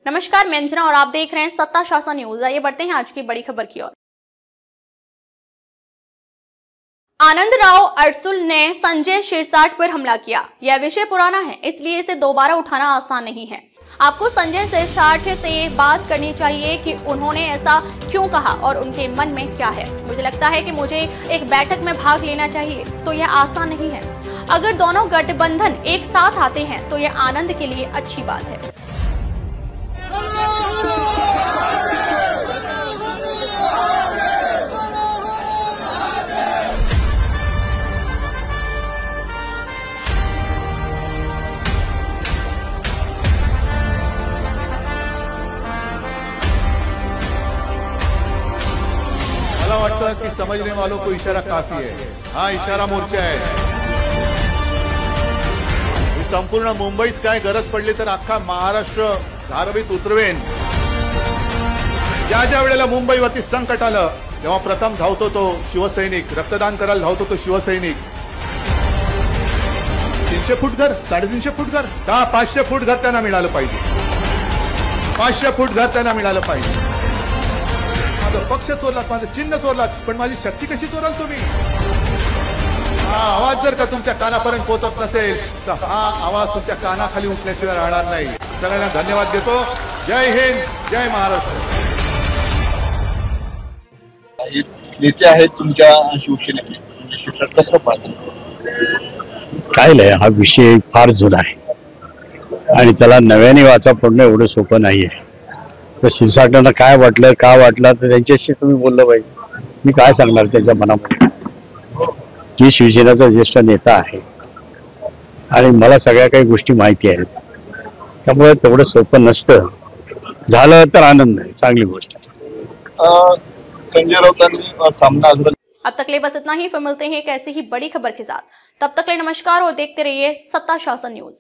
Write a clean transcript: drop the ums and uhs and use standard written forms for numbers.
नमस्कार, मैं अंजना और आप देख रहे हैं सत्ता शासन न्यूज। आइए बढ़ते हैं आज की बड़ी खबर की ओर। आनंद राव अडसुल ने संजय शिरसाट पर हमला किया। यह विषय पुराना है, इसलिए इसे दोबारा उठाना आसान नहीं है। आपको संजय शिरसाट से बात करनी चाहिए कि उन्होंने ऐसा क्यों कहा और उनके मन में क्या है। मुझे लगता है कि मुझे एक बैठक में भाग लेना चाहिए, तो यह आसान नहीं है। अगर दोनों गठबंधन एक साथ आते हैं तो यह आनंद के लिए अच्छी बात है। मला वाटतं कि समझने वालों को इशारा काफी है। हा इशारा मोर्चा है। संपूर्ण मुंबईत काय गरज पडली तर अख्खा महाराष्ट्र धारवीत उतरवेन। ज्या वेळेला मुंबईवरती संकट आलं तेव्हा प्रथम धावतो तो शिवसैनिक, रक्तदान करायला धावतो तो शिवसैनिक। 300 फूट घर, 350 फूट घर, 500 फूट घर त्यांना मिळालं पाहिजे। 500 फूट घर त्यांना मिळालं पाहिजे। माझं पक्ष चोरलात, माझं चिन्ह चोरलात, पण माझी शक्ती कशी चोराल तुम्ही? हा आवाज जर का तुमच्या कानापर्यंत पोहोचत नसेल तर हा आवाज तुमच्या कानाखाली उठल्याशिवाय राहणार नाही। सगळ्यांना धन्यवाद देतो। जय हिंद, जय महाराष्ट्र। नेते आहेत तुमच्या शिवसेनेचे, शिक्षक कसं पाहतो? काय नाही, हा विषय फार जुना आहे आणि त्याला नव्याने वाचा पडणं एवढं सोपं नाहीये। तर शिरसाटांना काय वाटलं, का वाटलं तर त्यांच्याशी तुम्ही बोललं पाहिजे। मी काय सांगणार त्याच्या मनामध्ये? जी शिवसेनेचा ज्येष्ठ नेता आहे आणि मला सगळ्या काही गोष्टी माहिती आहेत, त्यामुळे तेवढं सोपं नसतं। झालं तर आनंद आहे, चांगली गोष्ट आहे। संजय राऊतांनी सामना अब तक ले बस इतना ही। फिर मिलते हैं एक ऐसी ही बड़ी खबर के साथ। तब तक ले नमस्कार और देखते रहिए सत्ता शासन न्यूज।